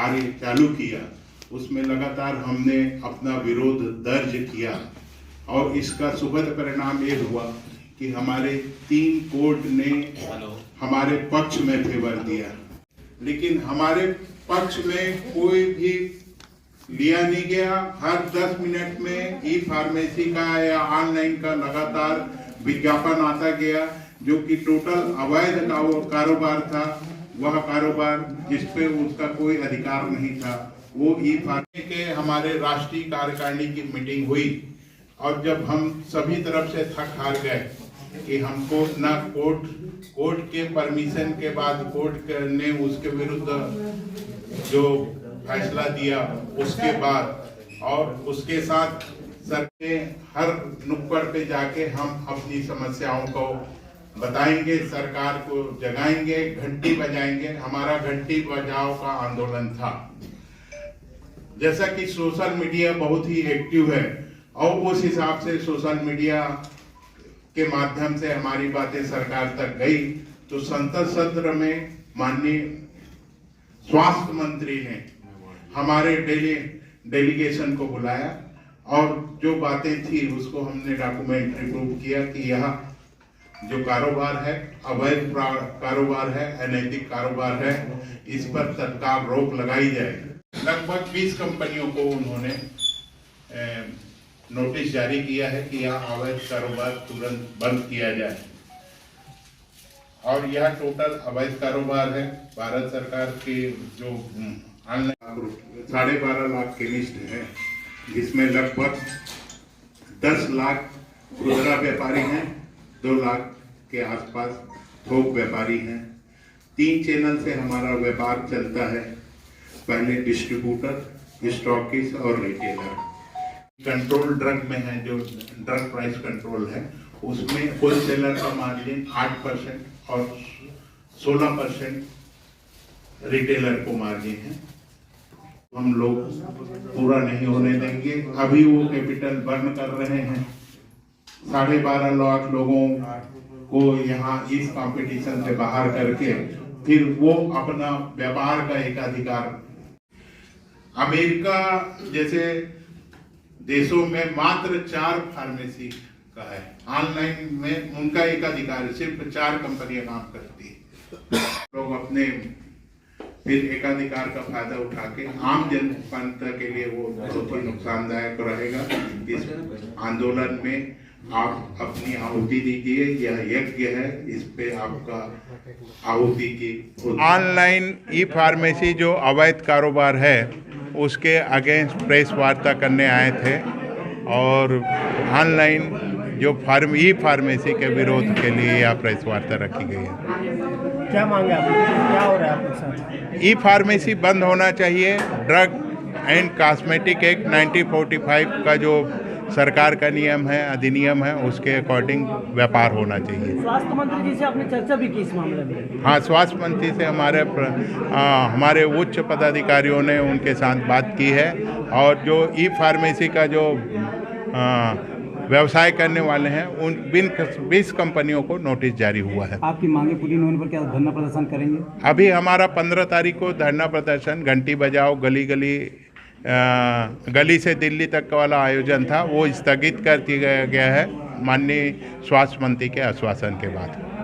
कार्य चालू किया, उसमें लगातार हमने अपना विरोध दर्ज किया और इसका सुखद परिणाम ये हुआ कि हमारे 3 कोर्ट ने हमारे पक्ष में फेवर दिया, लेकिन हमारे पक्ष में कोई भी लिया नहीं गया। हर 10 मिनट में ई फार्मेसी का या ऑनलाइन का लगातार विज्ञापन आता गया, जो कि टोटल अवैध कारोबार था। वह कारोबार जिस पे उसका कोई अधिकार नहीं था, वो ई फार्मेसी के हमारे राष्ट्रीय कार्यकारिणी की मीटिंग हुई और जब हम सभी तरफ से थक हार गए कि हमको ना कोर्ट के परमिशन के बाद कोर्ट ने उसके विरुद्ध जो फैसला दिया उसके बाद और उसके साथ सर के हर नुक्कड़ पे जाके हम अपनी समस्याओं को बताएंगे, सरकार को जगाएंगे, घंटी बजाएंगे। हमारा घंटी बजाओ का आंदोलन था। जैसा कि सोशल मीडिया बहुत ही एक्टिव है और उस हिसाब से सोशल मीडिया के माध्यम से हमारी बातें सरकार तक गई, तो संसद सत्र में माननीय स्वास्थ्य मंत्री ने हमारे डेलीगेशन को बुलाया और जो बातें थी उसको हमने डॉक्यूमेंट्री प्रूव किया कि यह जो कारोबार है अवैध कारोबार है, अनैतिक कारोबार है, इस पर तत्काल रोक लगाई जाए। लगभग 20 कंपनियों को उन्होंने नोटिस जारी किया है कि यह अवैध कारोबार तुरंत बंद किया जाए और यह टोटल अवैध कारोबार है। भारत सरकार के जो ऑनलाइन 12.5 लाख केमिस्ट हैं, जिसमें लगभग 10 लाख खुदरा व्यापारी हैं, 2 लाख के आसपास थोक व्यापारी हैं। 3 चैनल से हमारा व्यापार चलता है, पहले डिस्ट्रीब्यूटर, स्टॉकिस्ट और रिटेलर। कंट्रोल ड्रग में है, जो ड्रग प्राइस कंट्रोल है, उसमें होलसेलर का मार्जिन 8% और 16% रिटेलर को मार्जिन है। हम लोग पूरा नहीं होने देंगे। अभी वो कैपिटल बर्न कर रहे हैं। 12.5 लाख लोगों को यहाँ इस कंपटीशन से बाहर करके फिर वो अपना व्यापार का एकाधिकार। अमेरिका जैसे देशों में मात्र 4 फार्मेसी का है, ऑनलाइन में उनका एकाधिकार है, सिर्फ 4 कंपनियां काम करती है। लोग अपने फिर एकाधिकार का फायदा उठा के आम जनता के लिए वो बहुत ही नुकसानदायक रहेगा। इस आंदोलन में आप अपनी आहुति दीजिए, यह यज्ञ है, इस पे आपका आहुति की। ऑनलाइन ई फार्मेसी जो अवैध कारोबार है उसके अगेंस्ट प्रेस वार्ता करने आए थे और ऑनलाइन जो ई फार्मेसी के विरोध के लिए यह प्रेस वार्ता रखी गई है। क्या मांगे आप? क्या हो रहा है आपके साथ? ई फार्मेसी बंद होना चाहिए। ड्रग एंड कॉस्मेटिक एक्ट 1945 का जो सरकार का नियम है, अधिनियम है, उसके अकॉर्डिंग व्यापार होना चाहिए। स्वास्थ्य मंत्री जी से आपने चर्चा भी की इस मामले में? हाँ, स्वास्थ्य मंत्री से हमारे उच्च पदाधिकारियों ने उनके साथ बात की है और जो ई फार्मेसी का जो व्यवसाय करने वाले हैं उन 20 कंपनियों को नोटिस जारी हुआ है। आपकी मांगे पूरी होने पर क्या धरना प्रदर्शन करेंगे? अभी हमारा 15 तारीख को धरना प्रदर्शन, घंटी बजाओ, गली से दिल्ली तक वाला आयोजन था, वो स्थगित कर दिया गया है माननीय स्वास्थ्य मंत्री के आश्वासन के बाद।